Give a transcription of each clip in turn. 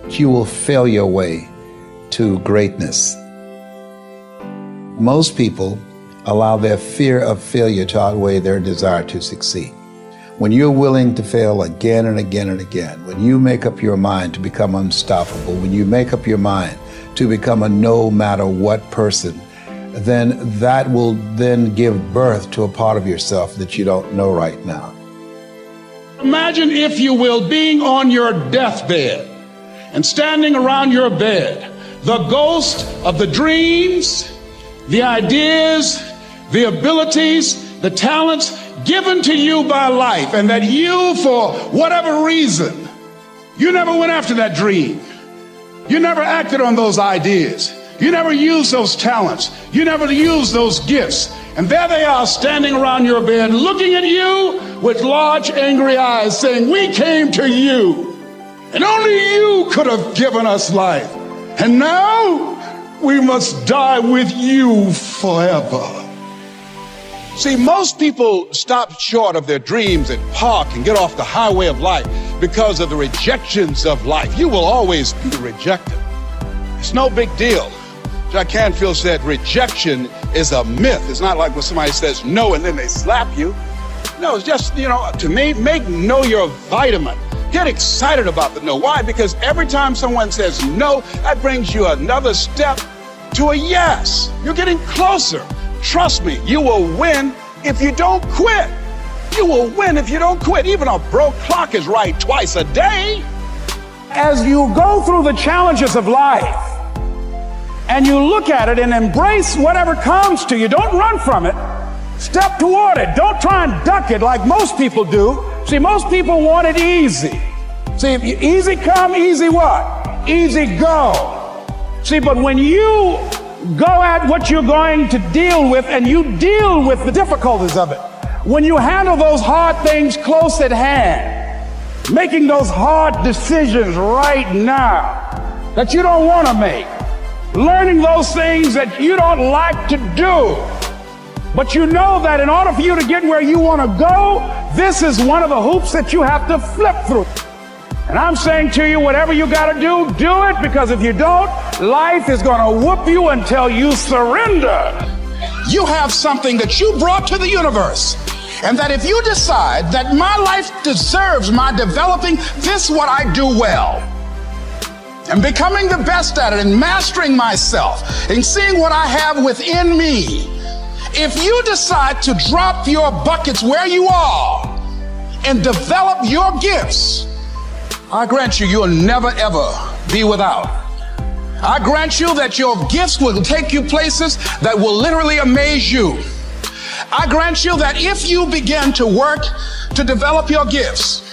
you will fail your way to greatness. Most people allow their fear of failure to outweigh their desire to succeed. When you're willing to fail again and again and again, when you make up your mind to become unstoppable, when you make up your mind to become a no matter what person, then that will then give birth to a part of yourself that you don't know right now. Imagine, if you will, being on your deathbed and standing around your bed, the ghost of the dreams, the ideas, the abilities, the talents given to you by life, and that you, for whatever reason, you never went after that dream. You never acted on those ideas. You never used those talents. You never used those gifts. And there they are standing around your bed looking at you with large angry eyes saying, "We came to you, and only you could have given us life. And now we must die with you forever." See, most people stop short of their dreams and park and get off the highway of life because of the rejections of life. You will always be rejected. It's no big deal. Jack Canfield said rejection is a myth. It's not like when somebody says no and then they slap you. No, it's just, to me, make no your vitamin. Get excited about the no. Why? Because every time someone says no, that brings you another step to a yes. You're getting closer. Trust me, you will win if you don't quit. You will win if you don't quit. Even a broke clock is right twice a day. As you go through the challenges of life and you look at it and embrace whatever comes to you, don't run from it. Step toward it. Don't try and duck it like most people do. See, most people want it easy. See, easy come, easy what? Easy go. See, but when you go at what you're going to deal with and you deal with the difficulties of it, when you handle those hard things close at hand, making those hard decisions right now that you don't want to make, learning those things that you don't like to do, but you know that in order for you to get where you want to go, this is one of the hoops that you have to flip through. And I'm saying to you, whatever you got to do it, because if you don't, life is going to whoop you until you surrender. You have something that you brought to the universe, and that if you decide that my life deserves my developing this what I do well, and becoming the best at it, and mastering myself, and seeing what I have within me, if you decide to drop your buckets where you are and develop your gifts, I grant you, you'll never ever be without. I grant you that your gifts will take you places that will literally amaze you. I grant you that if you begin to work to develop your gifts,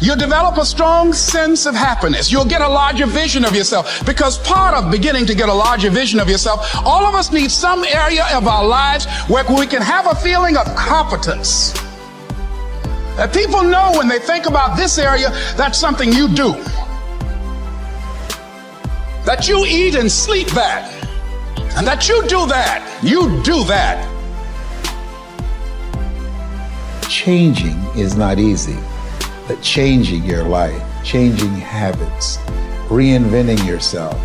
you'll develop a strong sense of happiness. You'll get a larger vision of yourself, because part of beginning to get a larger vision of yourself, all of us need some area of our lives where we can have a feeling of competence. That people know when they think about this area, that's something you do. That you eat and sleep that. And that you do that. You do that. Changing is not easy, but changing your life, changing habits, reinventing yourself,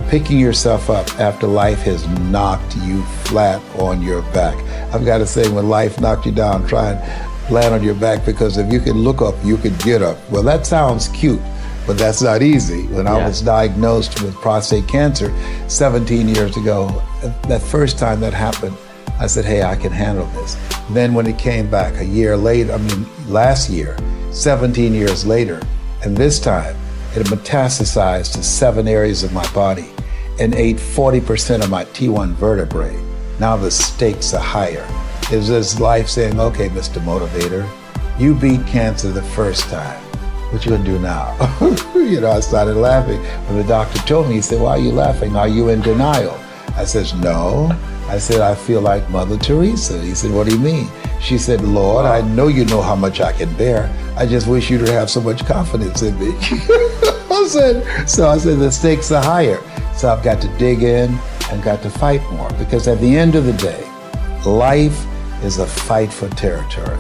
picking yourself up after life has knocked you flat on your back. I've got to say, when life knocked you down, try and land on your back, because if you can look up, you can get up. Well, that sounds cute, but that's not easy. When I was diagnosed with prostate cancer 17 years ago, that first time that happened, I said, hey, I can handle this. Then when it came back a year later, last year, 17 years later, and this time it metastasized to 7 areas of my body and ate 40% of my T1 vertebrae. Now the stakes are higher. It's just life saying, okay, Mr. Motivator, you beat cancer the first time. What you gonna do now? I started laughing. When the doctor told me, he said, why are you laughing? Are you in denial? I said, no. I said, I feel like Mother Teresa. He said, what do you mean? She said, Lord, I know you know how much I can bear. I just wish you to have so much confidence in me. I said, the stakes are higher. So I've got to dig in and got to fight more, because at the end of the day, life is a fight for territory.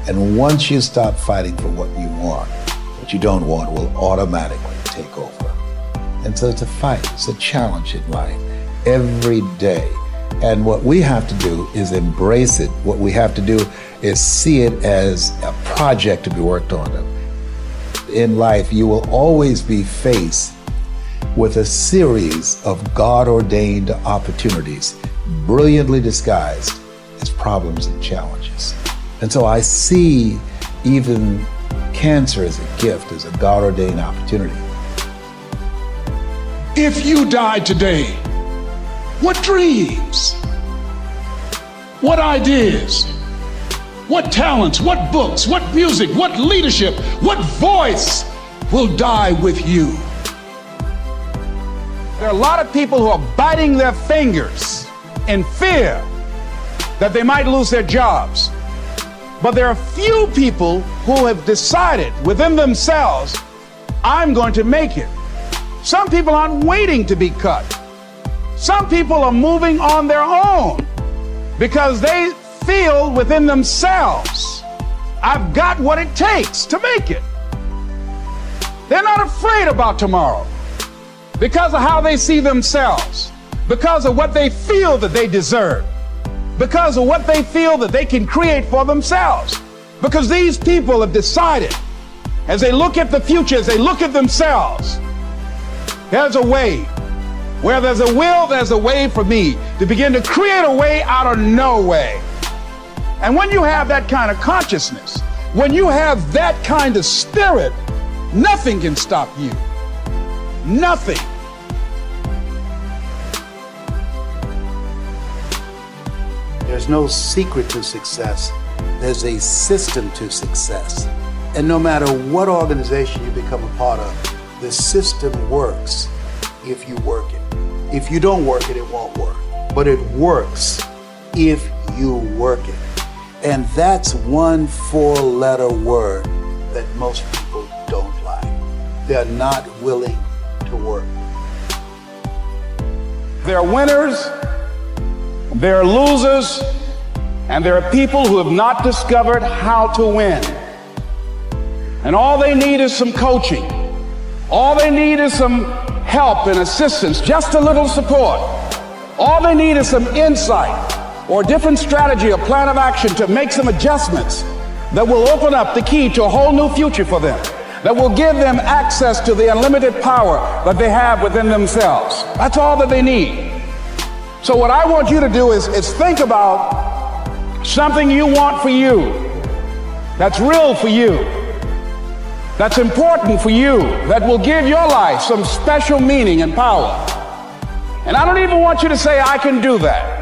And once you stop fighting for what you want, what you don't want will automatically take over. And so it's a fight, it's a challenge in life every day. And what we have to do is embrace it. What we have to do is see it as a project to be worked on. In life, you will always be faced with a series of God-ordained opportunities, brilliantly disguised as problems and challenges. And so I see even cancer as a gift, as a God-ordained opportunity. If you died today, what dreams, what ideas, what talents, what books, what music, what leadership, what voice will die with you? There are a lot of people who are biting their fingers in fear that they might lose their jobs. But there are few people who have decided within themselves, I'm going to make it. Some people aren't waiting to be cut. Some people are moving on their own because they feel within themselves, I've got what it takes to make it. They're not afraid about tomorrow because of how they see themselves, because of what they feel that they deserve, because of what they feel that they can create for themselves. Because these people have decided, as they look at the future, as they look at themselves, there's a way. Where there's a will, there's a way for me to begin to create a way out of no way. And when you have that kind of consciousness, when you have that kind of spirit, nothing can stop you. Nothing. There's no secret to success. There's a system to success. And no matter what organization you become a part of, the system works if you work it. If you don't work it, it won't work. But it works if you work it. And that's one 4-letter word that most people don't like. They're not willing to work. There are winners, there are losers, and there are people who have not discovered how to win. And all they need is some coaching. All they need is some help and assistance, just a little support. All they need is some insight or a different strategy, a plan of action to make some adjustments that will open up the key to a whole new future for them, that will give them access to the unlimited power that they have within themselves. That's all that they need. So what I want you to do is think about something you want for you, that's real for you, that's important for you, that will give your life some special meaning and power. And I don't even want you to say, I can do that.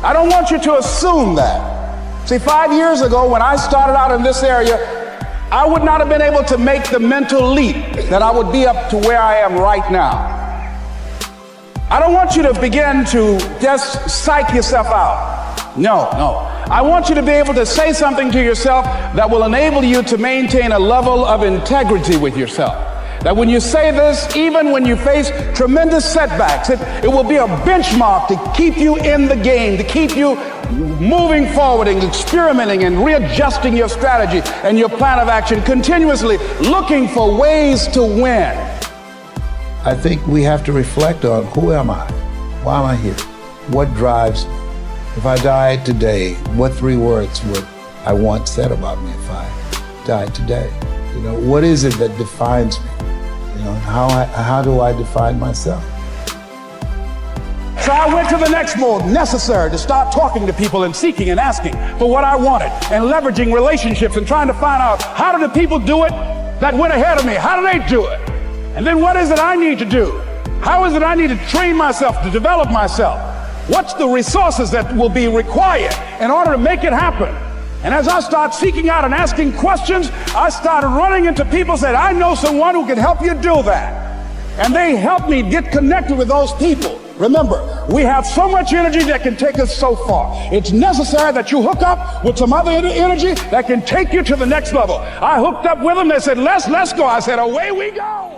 I don't want you to assume that. See, 5 years ago, when I started out in this area, I would not have been able to make the mental leap that I would be up to where I am right now. I don't want you to begin to just psych yourself out. No. I want you to be able to say something to yourself that will enable you to maintain a level of integrity with yourself. That when you say this, even when you face tremendous setbacks, it will be a benchmark to keep you in the game, to keep you moving forward and experimenting and readjusting your strategy and your plan of action, continuously looking for ways to win. I think we have to reflect on, who am I? Why am I here? What drives me? If I died today, what 3 words would I want said about me if I died today? You know, what is it that defines me? You know, how do I define myself? So I went to the next mode necessary to start talking to people and seeking and asking for what I wanted and leveraging relationships and trying to find out, how do the people do it that went ahead of me? How do they do it? And then what is it I need to do? How is it I need to train myself, to develop myself? What's the resources that will be required in order to make it happen? And as I start seeking out and asking questions, I started running into people who said, I know someone who can help you do that. And they helped me get connected with those people. Remember, we have so much energy that can take us so far. It's necessary that you hook up with some other energy that can take you to the next level. I hooked up with them. They said, let's go. I said, away we go.